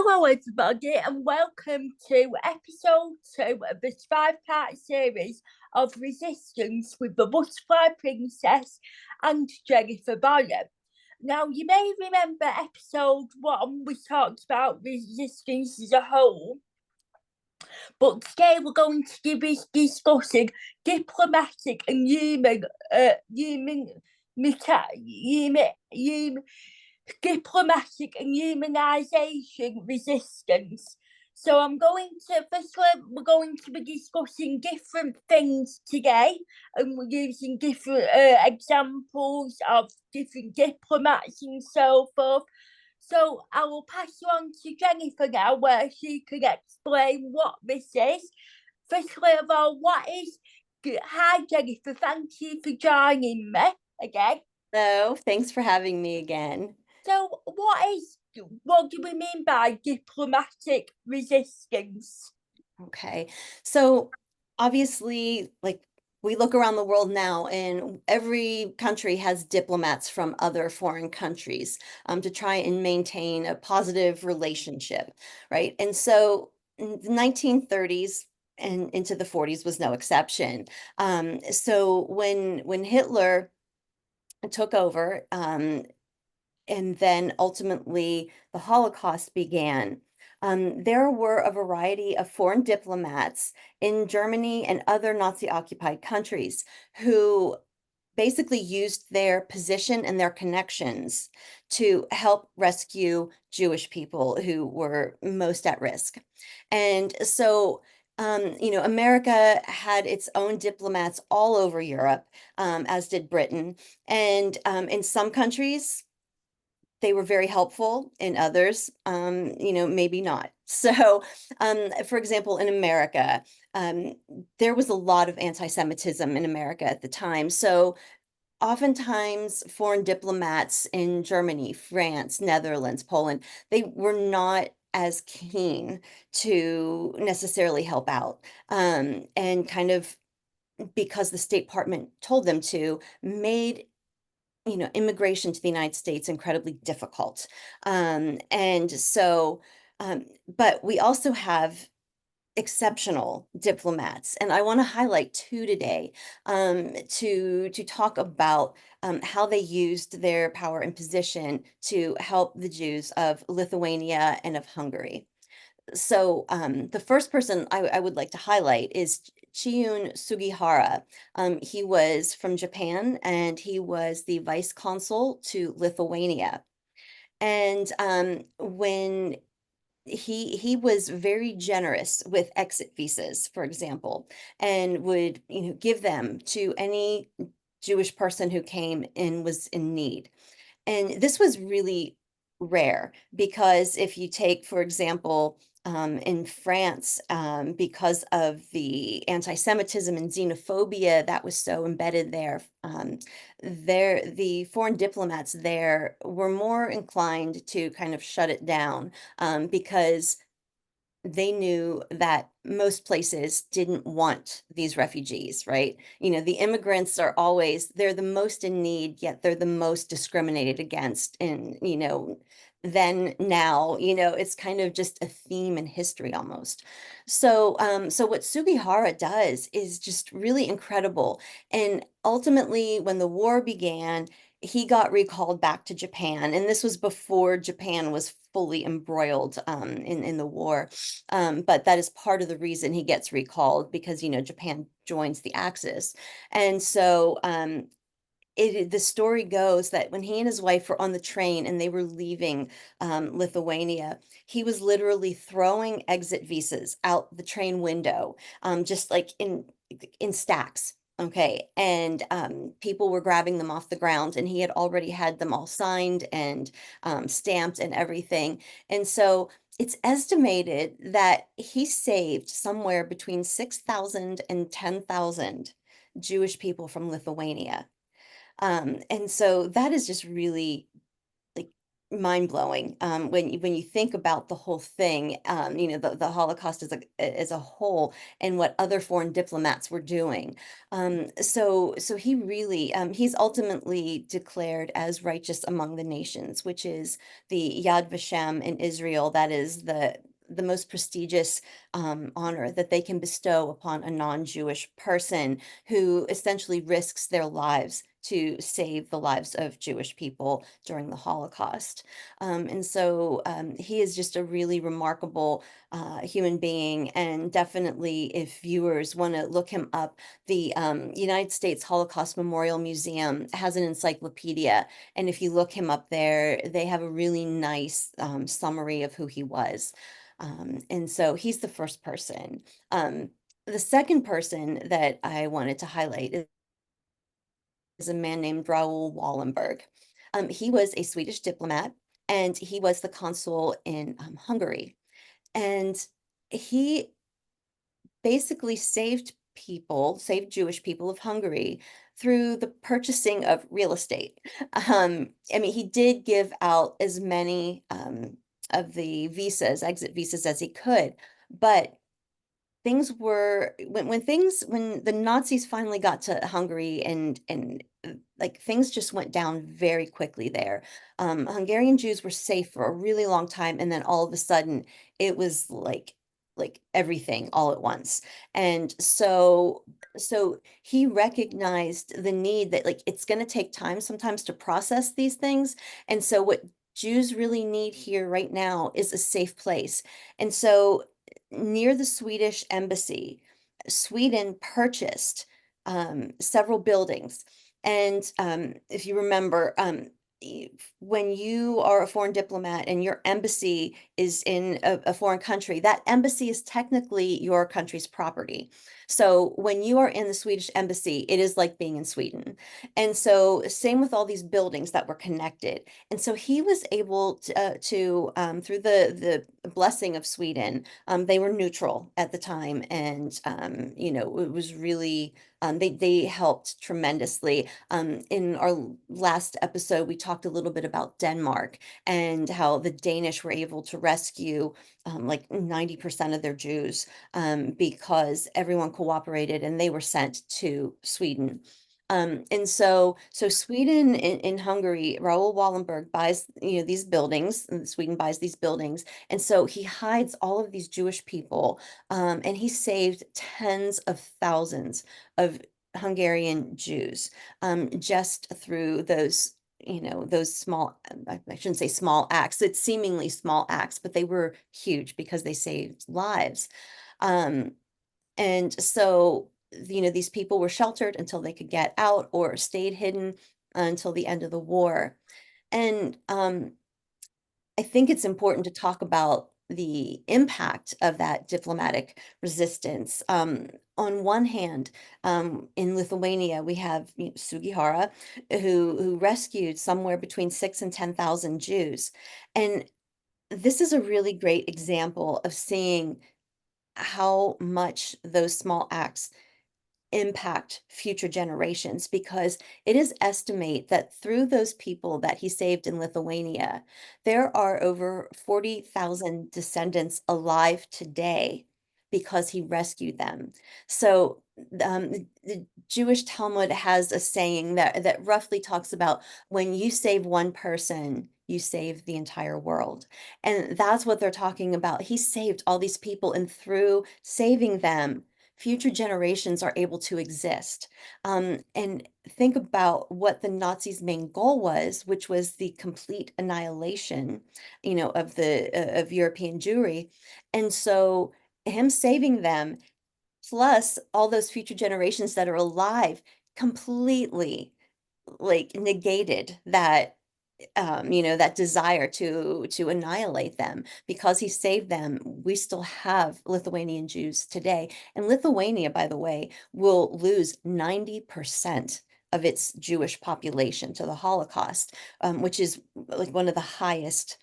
Hello, everybody, and welcome to episode 2 of this 5-part series of Resistance with the Butterfly Princess and Jennifer Bonham. Now, you may remember episode 1, we talked about resistance as a whole, but today we're going to be discussing diplomatic and diplomatic and humanization resistance. So we're going to be discussing different things today, and we're using different examples of different diplomats and so forth. So I will pass you on to Jennifer now, where she can explain what this is. Firstly of all, hi Jennifer, thank you for joining me again. Hello, thanks for having me again. So what do we mean by diplomatic resistance? Okay, so obviously, we look around the world now, and every country has diplomats from other foreign countries to try and maintain a positive relationship, right? And so in the 1930s and into the 40s was no exception. So when Hitler took over, and then ultimately the Holocaust began. There were a variety of foreign diplomats in Germany and other Nazi occupied countries who basically used their position and their connections to help rescue Jewish people who were most at risk. And so, America had its own diplomats all over Europe, as did Britain. And in some countries, they were very helpful, in others, maybe not. So, for example, in America, there was a lot of anti-Semitism in America at the time. So oftentimes foreign diplomats in Germany, France, Netherlands, Poland, they were not as keen to necessarily help out. And kind of because the State Department told them to, made immigration to the United States incredibly difficult. And so, but we also have exceptional diplomats, and I want to highlight two today to talk about how they used their power and position to help the Jews of Lithuania and of Hungary. So the first person I would like to highlight is Chiune Sugihara. He was from Japan, and he was the vice consul to Lithuania. And when he was very generous with exit visas, for example, and would give them to any Jewish person who came and was in need. And this was really rare because if you take, for example, in France, because of the anti-Semitism and xenophobia that was so embedded there, the foreign diplomats there were more inclined to kind of shut it down because they knew that most places didn't want these refugees, right? The immigrants are always, they're the most in need, yet they're the most discriminated against. And, then now, it's kind of just a theme in history almost. So what Sugihara does is just really incredible. And ultimately, when the war began, he got recalled back to Japan, and this was before Japan was fully embroiled in the war. But that is part of the reason he gets recalled because, Japan joins the Axis. And so the story goes that when he and his wife were on the train and they were leaving Lithuania, he was literally throwing exit visas out the train window, just like in stacks. Okay, and people were grabbing them off the ground, and he had already had them all signed and stamped and everything. And so it's estimated that he saved somewhere between 6,000 and 10,000 Jewish people from Lithuania. And so that is just really like mind-blowing when you think about the whole thing, the Holocaust as a whole and what other foreign diplomats were doing. So he really he's ultimately declared as righteous among the nations, which is the Yad Vashem in Israel. That is the most prestigious honor that they can bestow upon a non-Jewish person who essentially risks their lives to save the lives of Jewish people during the Holocaust. And so he is just a really remarkable human being. And definitely, if viewers want to look him up, the United States Holocaust Memorial Museum has an encyclopedia. And if you look him up there, they have a really nice summary of who he was. And so he's the first person. The second person that I wanted to highlight is a man named Raoul Wallenberg. He was a Swedish diplomat and he was the consul in Hungary. And he basically saved Jewish people of Hungary through the purchasing of real estate. I mean, he did give out as many of the visas, exit visas, as he could, but things were when the Nazis finally got to Hungary and like things just went down very quickly there. Hungarian Jews were safe for a really long time, and then all of a sudden it was like everything all at once. And so he recognized the need that like it's going to take time sometimes to process these things. And so what Jews really need here right now is a safe place. And so near the Swedish embassy, Sweden purchased several buildings. And if you remember, when you are a foreign diplomat and your embassy is in a foreign country, that embassy is technically your country's property. So when you are in the Swedish embassy, it is like being in Sweden. And so same with all these buildings that were connected. And so he was able to through the blessing of Sweden, they were neutral at the time, and it was really they helped tremendously. In our last episode, we talked a little bit about Denmark and how the Danish were able to rescue like 90% of their Jews because everyone cooperated and they were sent to Sweden. And so Sweden in Hungary, Raoul Wallenberg buys, these buildings, and Sweden buys these buildings. And so he hides all of these Jewish people, and he saved tens of thousands of Hungarian Jews just through those small, I shouldn't say small acts, it's seemingly small acts, but they were huge because they saved lives. Um, and so, these people were sheltered until they could get out or stayed hidden until the end of the war. And I think it's important to talk about the impact of that diplomatic resistance. On one hand, in Lithuania, we have Sugihara, who rescued somewhere between 6 and 10,000 Jews. And this is a really great example of seeing how much those small acts impact future generations, because it is estimate that through those people that he saved in Lithuania, there are over 40,000 descendants alive today because he rescued them. So the Jewish Talmud has a saying that roughly talks about when you save one person, you save the entire world. And that's what they're talking about. He saved all these people, and through saving them, future generations are able to exist. And think about what the Nazis' main goal was, which was the complete annihilation, of European Jewry. And so him saving them, plus all those future generations that are alive, completely like negated that desire to annihilate them. Because he saved them, we still have Lithuanian Jews today. And Lithuania, by the way, will lose 90% of its Jewish population to the Holocaust, which is like one of the highest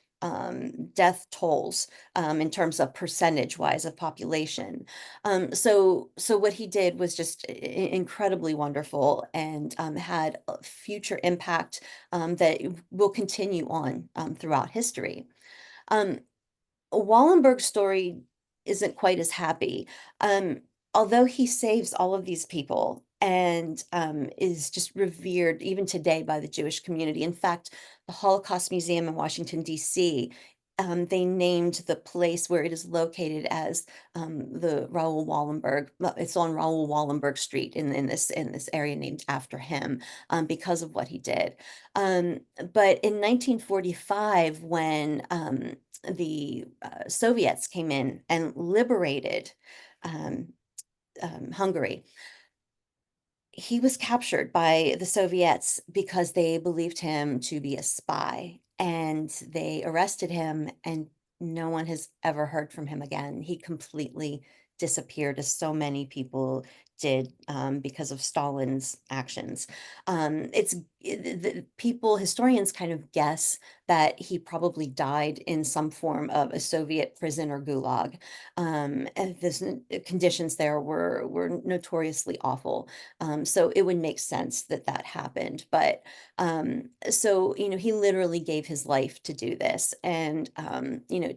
death tolls in terms of percentage wise of population. So what he did was just incredibly wonderful and had a future impact that will continue on throughout history. Um, Wallenberg's story isn't quite as happy. Um, Although he saves all of these people and is just revered even today by the Jewish community. In fact, the Holocaust Museum in Washington, D.C., they named the place where it is located as the Raoul Wallenberg. Well, it's on Raoul Wallenberg Street in this area named after him because of what he did. But in 1945, when the Soviets came in and liberated um, Hungary, he was captured by the Soviets because they believed him to be a spy, and they arrested him, and no one has ever heard from him again. He completely disappeared, as so many people did because of Stalin's actions. Historians kind of guess that he probably died in some form of a Soviet prison or gulag. And the conditions there were notoriously awful. So it would make sense that that happened. But so, he literally gave his life to do this. And,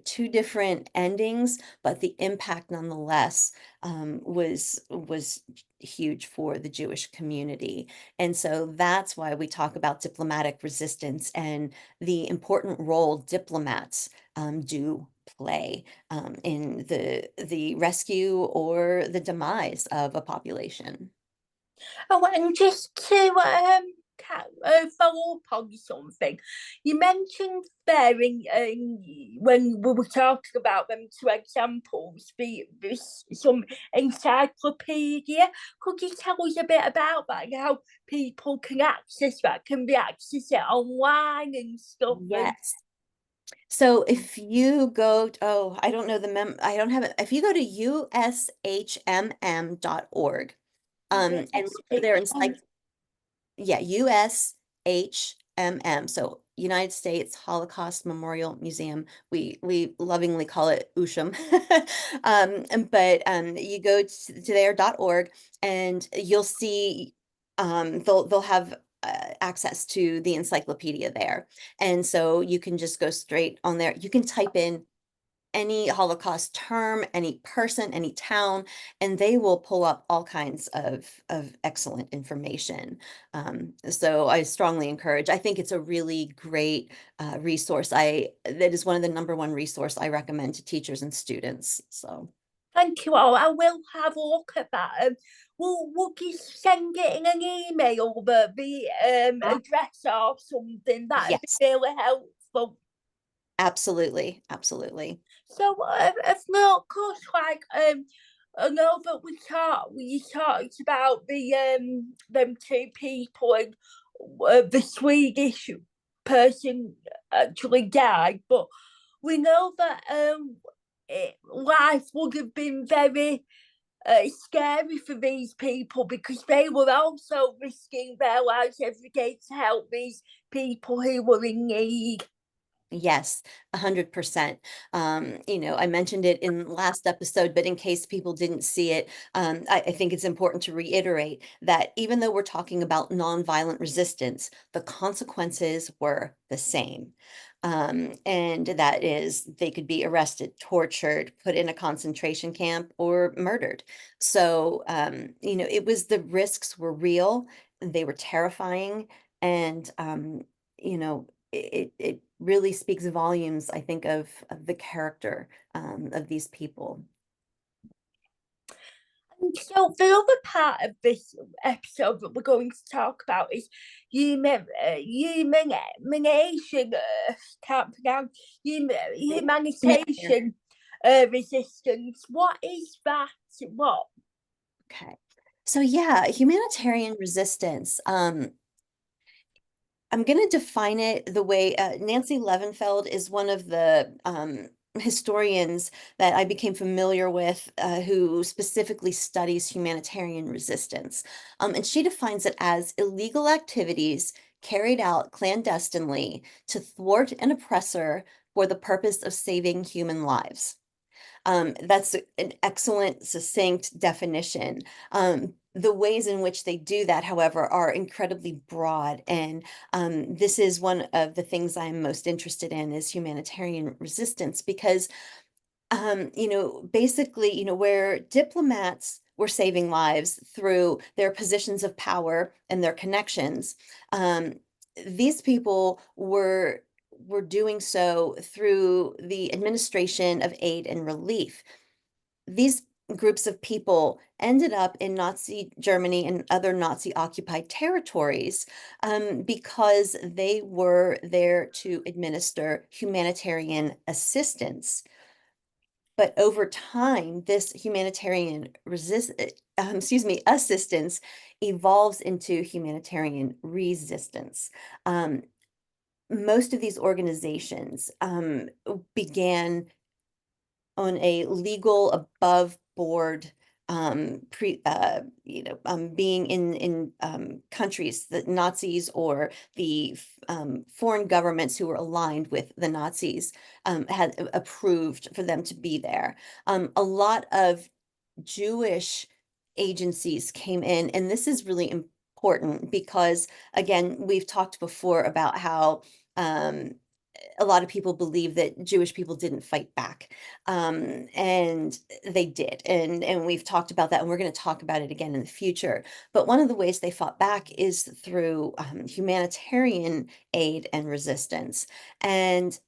two different endings, but the impact nonetheless was huge for the Jewish community. And so that's why we talk about diplomatic resistance and the important role diplomats do play in the rescue or the demise of a population. Oh, and just to follow up on something, you mentioned there when we were talking about them two examples, some encyclopedia. Could you tell us a bit about that and how people can access that? Can be accessed online and stuff. And Yes. So if you go, oh, I don't know I don't have it. If you go to ushmm.org, and look for their yeah, USHMM. So United States Holocaust Memorial Museum. We lovingly call it USHM. But you go to their.org and you'll see they'll have access to the encyclopedia there. And so you can just go straight on there. You can type in any Holocaust term, any person, any town, and they will pull up all kinds of excellent information. So I strongly encourage. I think it's a really great resource. That is one of the number one resource I recommend to teachers and students. So thank you all. I will have a look at that. We'll just send it in an email over the address or something. That'd be yes, really helpful. absolutely, absolutely. So, if not, cause I know that we talked about them two people and the Swedish person actually died, but we know that life would have been very scary for these people because they were also risking their lives every day to help these people who were in need. Yes, 100%. I mentioned it in last episode, but in case people didn't see it, I think it's important to reiterate that even though we're talking about nonviolent resistance, the consequences were the same. And that is they could be arrested, tortured, put in a concentration camp, or murdered. So, the risks were real, they were terrifying, and it really speaks volumes, I think, of the character of these people. So the other part of this episode that we're going to talk about is humanation. Can't pronounce Humanitarian. humanitarian resistance. What is that? What? Okay. So yeah, humanitarian resistance. I'm going to define it the way Nancy Levenfeld is one of the historians that I became familiar with who specifically studies humanitarian resistance. And she defines it as illegal activities carried out clandestinely to thwart an oppressor for the purpose of saving human lives. That's an excellent, succinct definition. The ways in which they do that, however, are incredibly broad. And this is one of the things I'm most interested in is humanitarian resistance, because basically, where diplomats were saving lives through their positions of power and their connections, um, these people were doing so through the administration of aid and relief. These groups of people ended up in Nazi Germany and other Nazi occupied territories because they were there to administer humanitarian assistance. But over time, this assistance evolves into humanitarian resistance. Um, Most of these organizations began on a legal above board being in countries that Nazis or the foreign governments who were aligned with the Nazis had approved for them to be there. A lot of Jewish agencies came in, and this is really important because, again, we've talked before about how um, a lot of people believe that Jewish people didn't fight back, and they did, and we've talked about that, and we're going to talk about it again in the future. But one of the ways they fought back is through humanitarian aid and resistance, and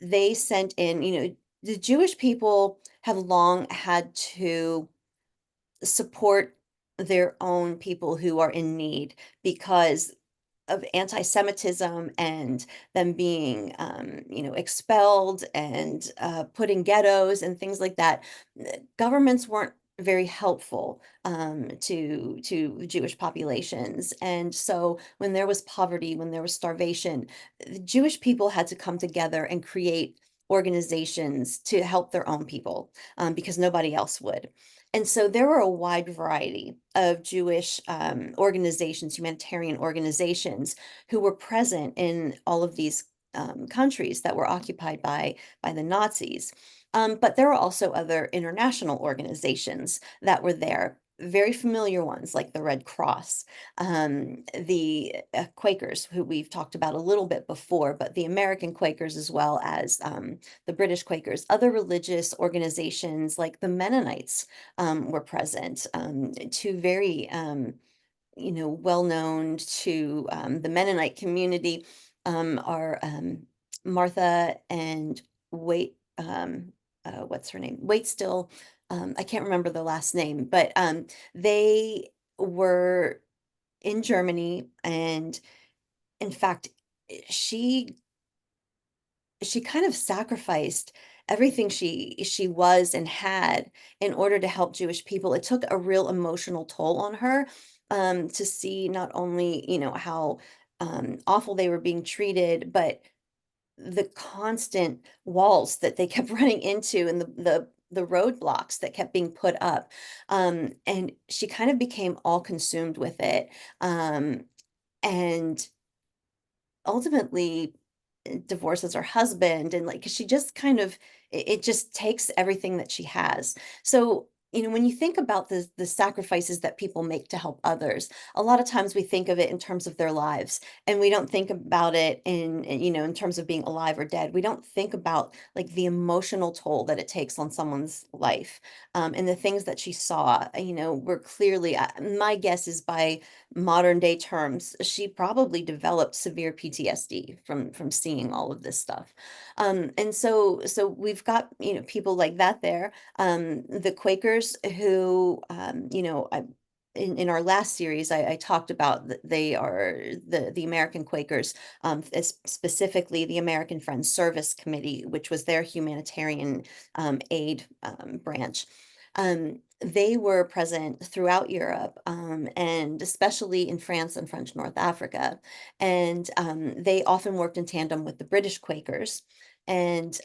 they sent in, the Jewish people have long had to support their own people who are in need because of anti-Semitism and them being, expelled and put in ghettos and things like that. Governments weren't very helpful to Jewish populations, and so when there was poverty, when there was starvation, the Jewish people had to come together and create organizations to help their own people because nobody else would. And so there were a wide variety of Jewish organizations, humanitarian organizations, who were present in all of these countries that were occupied by the Nazis. But there were also other international organizations that were there, very familiar ones like the Red Cross, the Quakers, who we've talked about a little bit before, but the American Quakers as well as the British Quakers, other religious organizations like the Mennonites were present. Two very, well known to the Mennonite community are Martha and Wait, what's her name? Wait Still. I can't remember the last name, but they were in Germany, and in fact, she she kind of sacrificed everything she was and had in order to help Jewish people. It took a real emotional toll on her to see not only, how awful they were being treated, but the constant walls that they kept running into and the roadblocks that kept being put up. And she kind of became all consumed with it. And ultimately divorces her husband, and like 'cause she just kind of it just takes everything that she has. So, when you think about the sacrifices that people make to help others, a lot of times we think of it in terms of their lives, and we don't think about it in terms of being alive or dead. We don't think about like the emotional toll that it takes on someone's life. And the things that she saw, were clearly, my guess is by modern day terms, she probably developed severe PTSD from seeing all of this stuff. And so we've got, people like that there. The Quakers who, in our last series, I talked about that they are the American Quakers, specifically the American Friends Service Committee, which was their humanitarian aid branch. They were present throughout Europe, and especially in France and French North Africa. And they often worked in tandem with the British Quakers and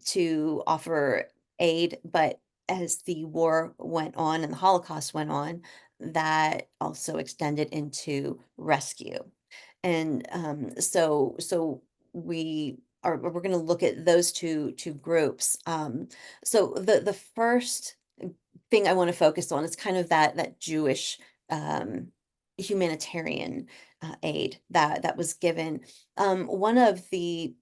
to offer aid. But as the war went on and the Holocaust went on, that also extended into rescue. And so we we're going to look at those two groups. So the first thing I want to focus on is kind of that Jewish um, humanitarian aid that was given. One of the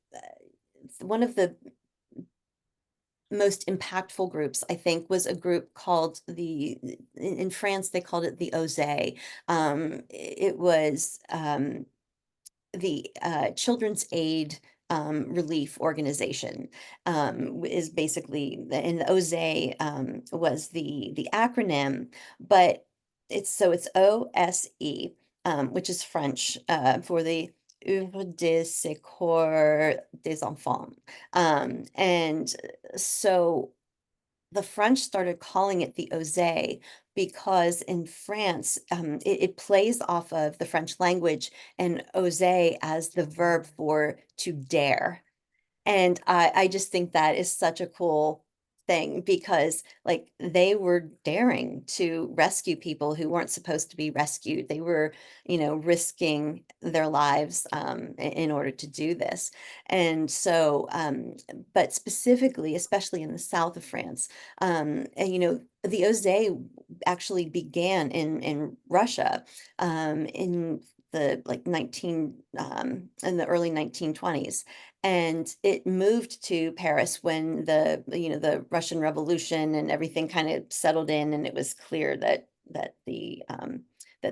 most impactful groups, I think, was a group called in France, they called it the OSE. It was the Children's Aid Relief Organization, is basically, and the OSE was the acronym, but it's OSE, which is French for the Œuvre de Secours des Enfants. And so the French started calling it the osé because in France, it plays off of the French language and oser as the verb for to dare. And I just think that is such a cool thing because like they were daring to rescue people who weren't supposed to be rescued. They were, risking their lives in order to do this. And so, but specifically, especially in the south of France, and the Osé actually began in Russia in the like 19 in the early 1920s, and it moved to Paris when the Russian Revolution and everything kind of settled in, and it was clear that the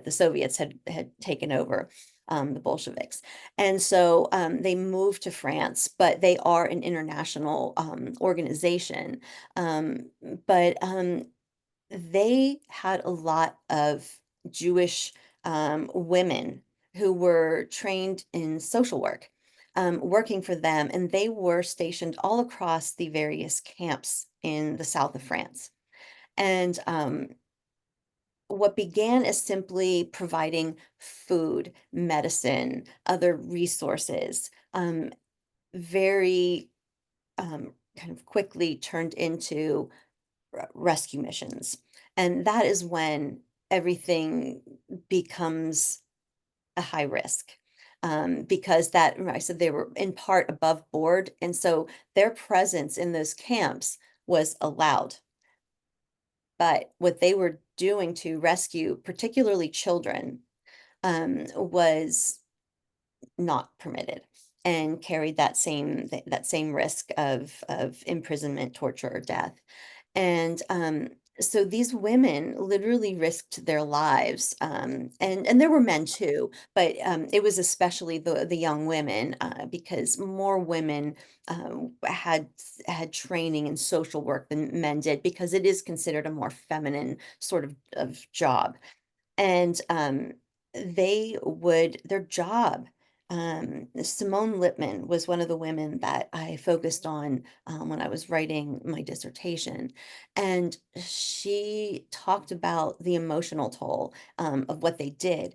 Soviets had taken over, the Bolsheviks. And so they moved to France, but they are an international organization. Um, but they had a lot of Jewish women who were trained in social work, working for them, and they were stationed all across the various camps in the south of France. And what began as simply providing food, medicine, other resources, very kind of quickly turned into rescue missions. And that is when everything becomes a high risk. Because I said they were in part above board. And so their presence in those camps was allowed. But what they were doing to rescue, particularly children, was not permitted and carried that same risk of imprisonment, torture, or death. And so these women literally risked their lives, and there were men too, but it was especially the young women, because more women had training in social work than men did, because it is considered a more feminine sort of job. And their job, Simone Lippmann was one of the women that I focused on when I was writing my dissertation. And she talked about the emotional toll of what they did.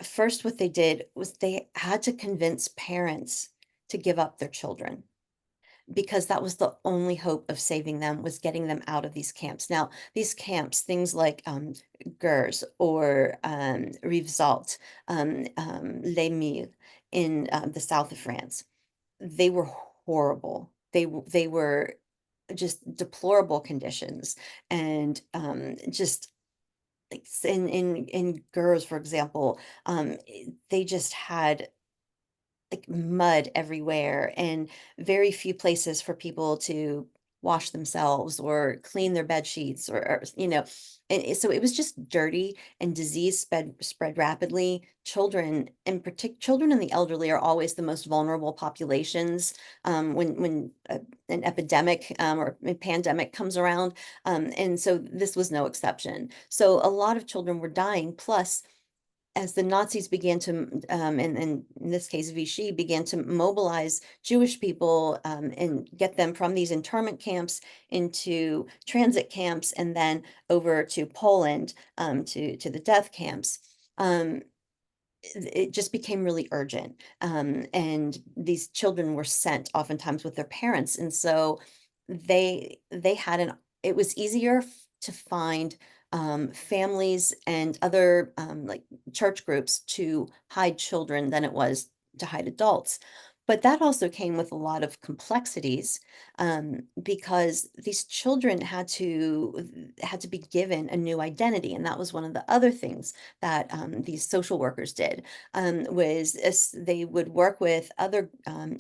First, what they did was they had to convince parents to give up their children, because that was the only hope of saving them, was getting them out of these camps. Now, these camps, things like Gers or Rivesaltes, Les Milles in the south of France, they were horrible. They were just deplorable conditions, and just like in Gers, for example, they just had like mud everywhere and very few places for people to wash themselves or clean their bed sheets, so it was just dirty, and disease spread rapidly. Children and the elderly are always the most vulnerable populations when an epidemic or a pandemic comes around, and so this was no exception. So a lot of children were dying. Plus, as the Nazis began to, and in this case, Vichy began to mobilize Jewish people, and get them from these internment camps into transit camps and then over to Poland, to the death camps. It just became really urgent. And these children were sent oftentimes with their parents. And so they had it was easier to find families and other like church groups to hide children than it was to hide adults. But that also came with a lot of complexities, because these children had to be given a new identity, and that was one of the other things that these social workers did, they would work with other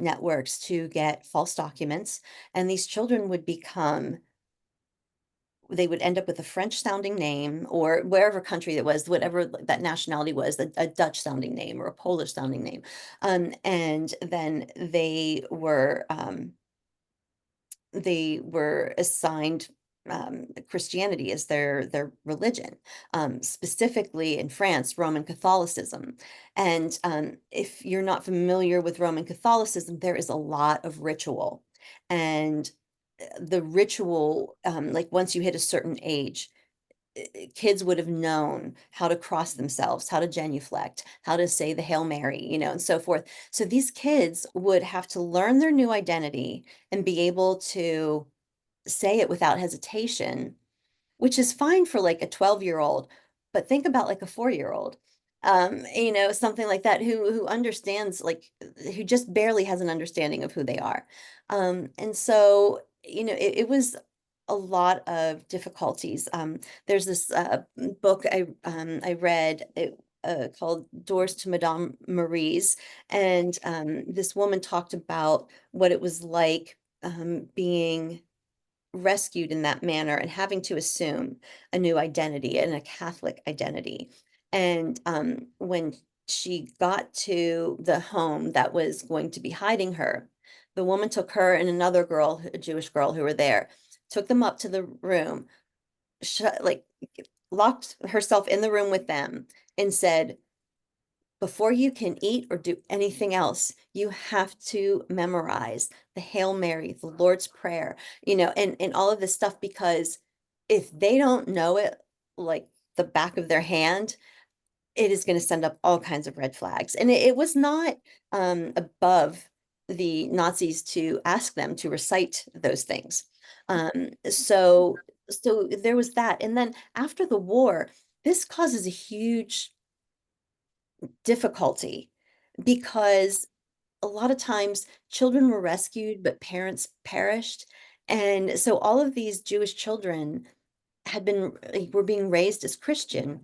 networks to get false documents, and these children would become they would end up with a French sounding name, or wherever country it was, whatever that nationality was, a Dutch sounding name or a Polish sounding name. And then they were assigned Christianity as their religion, specifically in France, Roman Catholicism. And if you're not familiar with Roman Catholicism, there is a lot of ritual. And the ritual, like once you hit a certain age, kids would have known how to cross themselves, how to genuflect, how to say the Hail Mary, and so forth. So these kids would have to learn their new identity and be able to say it without hesitation, which is fine for like a 12-year-old, but think about like a 4-year-old, something like that, who understands, like, who just barely has an understanding of who they are. And so, it was a lot of difficulties. There's this book I read called Doors to Madame Marie's, and this woman talked about what it was like being rescued in that manner and having to assume a new identity and a Catholic identity. And when she got to the home that was going to be hiding her, the woman took her and another girl, a Jewish girl who were there, took them up to the room, like locked herself in the room with them and said, before you can eat or do anything else, you have to memorize the Hail Mary, the Lord's Prayer, and all of this stuff, because if they don't know it like the back of their hand, it is going to send up all kinds of red flags. And it was not above the Nazis to ask them to recite those things. So there was that. And then after the war, this causes a huge difficulty, because a lot of times children were rescued, but parents perished. And so all of these Jewish children were being raised as Christian,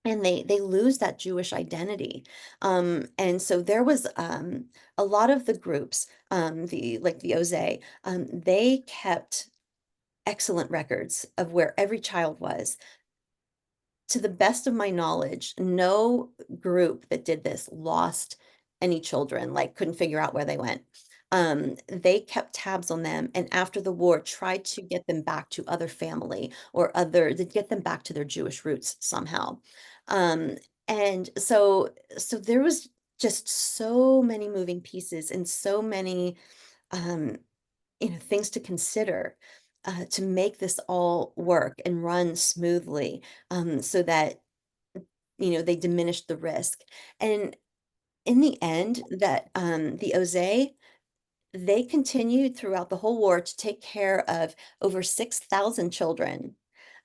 and they lose that Jewish identity. And so there was a lot of the groups, the Oze, they kept excellent records of where every child was. To the best of my knowledge, no group that did this lost any children, like couldn't figure out where they went. They kept tabs on them, and after the war, tried to get them back to other family, to get them back to their Jewish roots somehow. Um, and so there was just so many moving pieces and so many um, things to consider, to make this all work and run smoothly, so that, they diminished the risk. And in the end, that the Oze, they continued throughout the whole war to take care of over 6,000 children.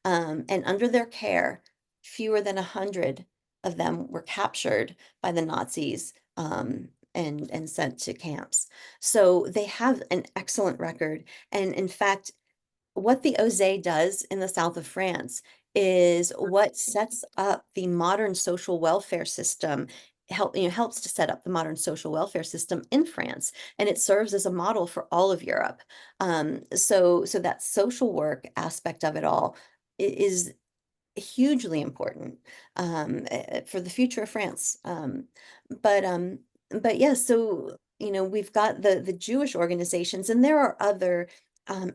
And under their care, fewer than 100 of them were captured by the Nazis, and sent to camps. So they have an excellent record. And in fact, what the Oze does in the south of France is what sets up the modern social welfare system, helps to set up the modern social welfare system in France, and it serves as a model for all of Europe. So that social work aspect of it all is hugely important, for the future of France. But but yeah, so we've got the Jewish organizations, and there are other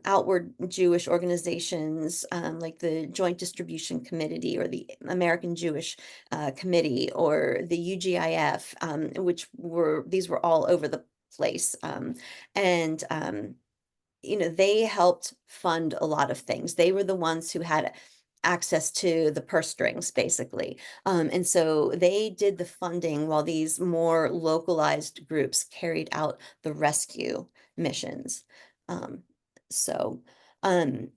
outward Jewish organizations, like the Joint Distribution Committee or the American Jewish Committee or the UGIF, these were all over the place, and they helped fund a lot of things. They were the ones who had access to the purse strings, basically. And so they did the funding while these more localized groups carried out the rescue missions. Um, so um,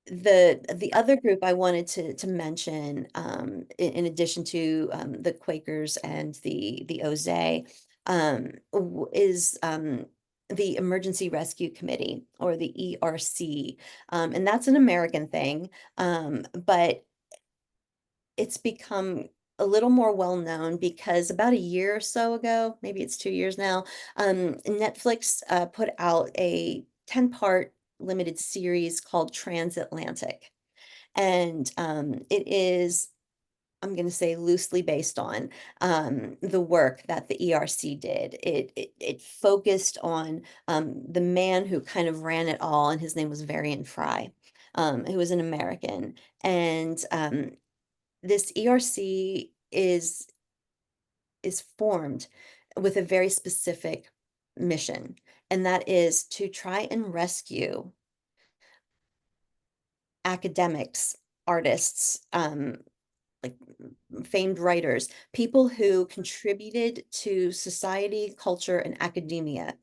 the other group I wanted to mention, in addition to the Quakers and the Oze, is the Emergency Rescue Committee, or the ERC. And that's an American thing, but it's become a little more well-known because about a year or so ago, maybe it's 2 years now, Netflix put out a 10-part limited series called Transatlantic. And it is, I'm going to say, loosely based on the work that the ERC did. It focused on the man who kind of ran it all, and his name was Varian Fry, who was an American. And this ERC is formed with a very specific mission, and that is to try and rescue academics, artists, like famed writers, people who contributed to society, culture, and academia,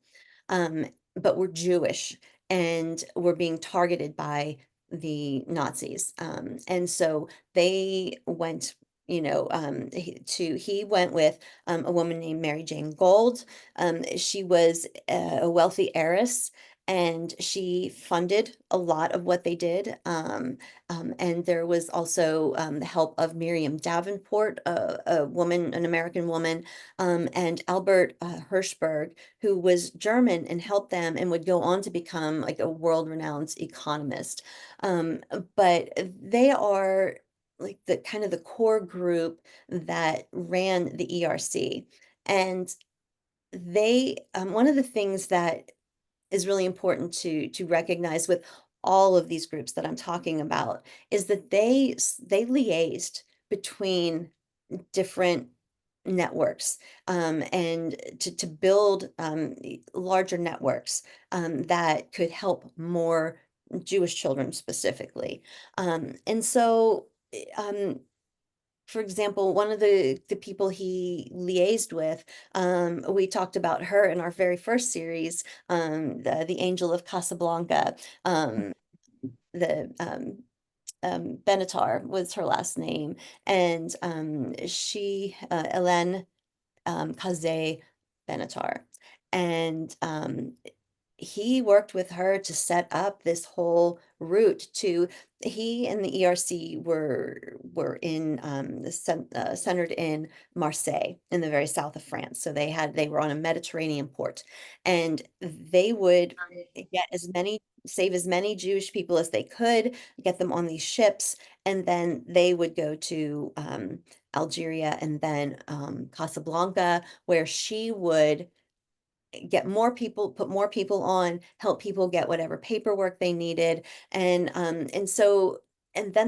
um, but were Jewish and were being targeted by the Nazis. And so they went, he went with a woman named Mary Jane Gold. She was a wealthy heiress, and she funded a lot of what they did. And there was also the help of Miriam Davenport, a woman, an American woman, and Albert Hirschberg, who was German and helped them and would go on to become like a world-renowned economist. Um, but they are like the kind of the core group that ran the ERC. And one of the things that is really important to recognize with all of these groups that I'm talking about is that they liaised between different networks, and to build larger networks that could help more Jewish children specifically. And so for example, one of the people he liaised with, we talked about her in our very first series, the Angel of Casablanca. The Benatar was her last name, and Hélène Kazé Benatar, and he worked with her to set up this whole route to he and the ERC were in centered in Marseille in the very south of France. So they were on a Mediterranean port, and they would get save as many Jewish people as they could, get them on these ships, and then they would go to Algeria and then Casablanca, where she would get more people, put more people on, help people get whatever paperwork they needed. And then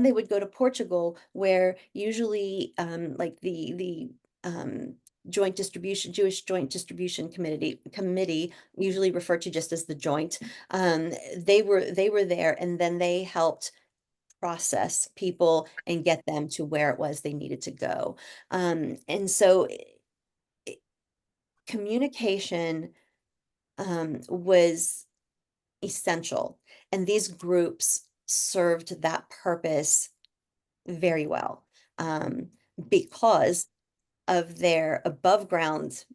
they would go to Portugal, where usually like the joint distribution, Jewish Joint Distribution Committee, usually referred to just as the joint. They were there, and then they helped process people and get them to where it was they needed to go. And so communication was essential. And these groups served that purpose very well, because of their above ground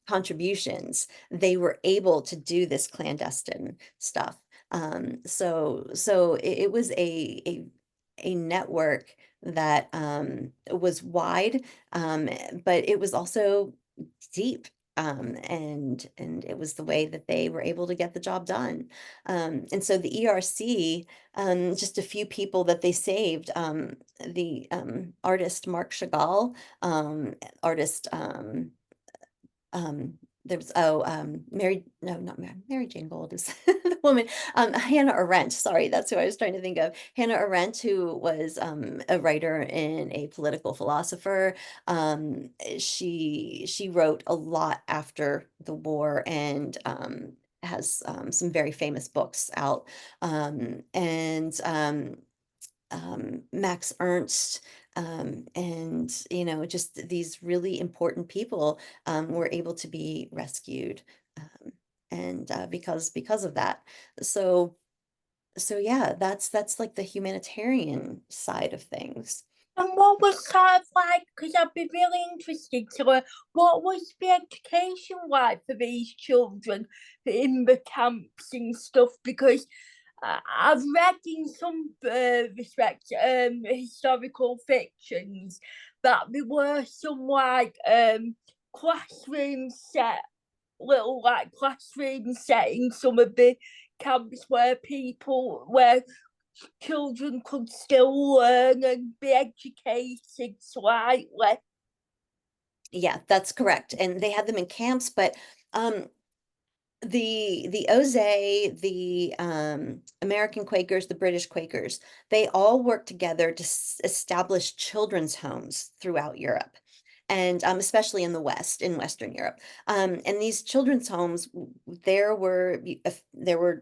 contributions. They were able to do this clandestine stuff. So it was a network that was wide, but it was also deep. And it was the way that they were able to get the job done. And so the ERC, just a few people that they saved, the artist Marc Chagall, artist um there was Mary, no, not Mary Jane Gold is the woman, Hannah Arendt, sorry, that's who I was trying to think of. Hannah Arendt, who was a writer and a political philosopher. She wrote a lot after the war, and has some very famous books out. And Max Ernst, and just these really important people were able to be rescued, and because of that. So yeah, that's like the humanitarian side of things. And what was sort of like, because I'd be really interested to learn, what was the education like for these children in the camps and stuff? Because I've read in some respects, historical fictions, that there were some like classroom set, little like classroom set in some of the camps where children could still learn and be educated slightly. Yeah, that's correct. And they had them in camps, but um, the Oze, the American Quakers, the British Quakers, they all worked together to establish children's homes throughout Europe, and especially in the West, in Western Europe. And these children's homes, there were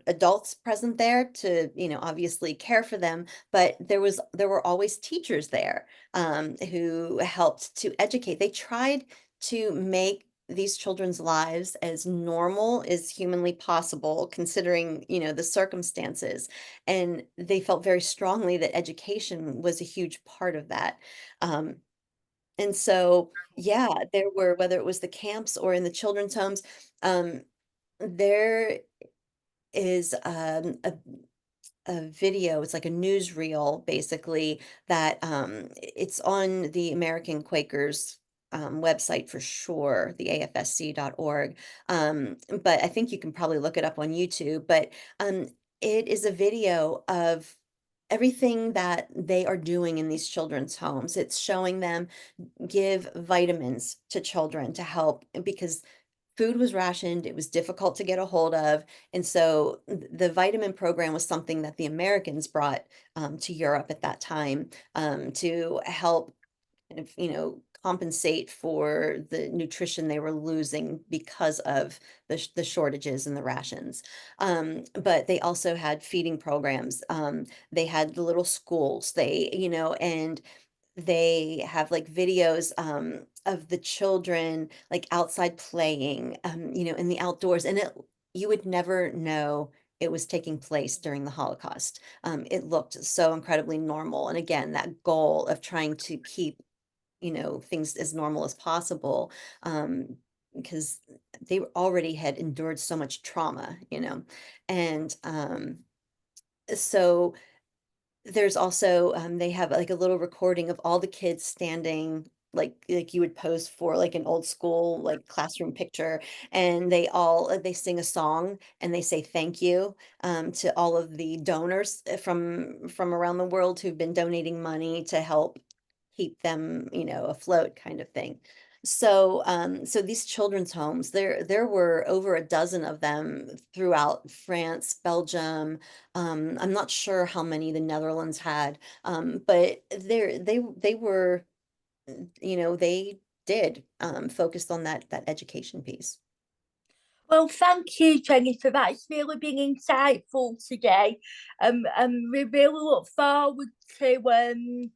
adults present there to, obviously care for them, but there were always teachers there who helped to educate. They tried to make these children's lives as normal as humanly possible, considering, the circumstances. And they felt very strongly that education was a huge part of that. Um, and so, yeah, there were, whether it was the camps or in the children's homes, um, there is a video, it's like a newsreel basically, that it's on the American Quakers website for sure, the afsc.org. But I think you can probably look it up on YouTube. But it is a video of everything that they are doing in these children's homes. It's showing them give vitamins to children to help, because food was rationed, it was difficult to get a hold of, and so the vitamin program was something that the Americans brought to Europe at that time, to help kind of, compensate for the nutrition they were losing because of the shortages and the rations. But they also had feeding programs. They had the little schools. And they have like videos of the children like outside playing, in the outdoors, and you would never know it was taking place during the Holocaust. It looked so incredibly normal. And again, that goal of trying to keep, things as normal as possible, because they already had endured so much trauma, and so there's also, they have like a little recording of all the kids standing like you would pose for like an old school like classroom picture, and they sing a song and they say thank you to all of the donors from around the world who've been donating money to help keep them, afloat, kind of thing. So so these children's homes, there were over a dozen of them throughout France, Belgium, I'm not sure how many the Netherlands had, but they were, they did focused on that education piece. Well, thank you, Jennifer. That's really been insightful today. We really look forward to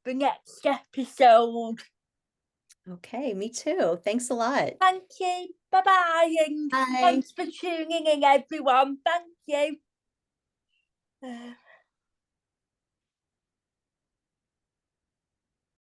the next episode. Okay, me too. Thanks a lot. Thank you. Bye bye, and Bye. thanks for tuning in, everyone. Thank you.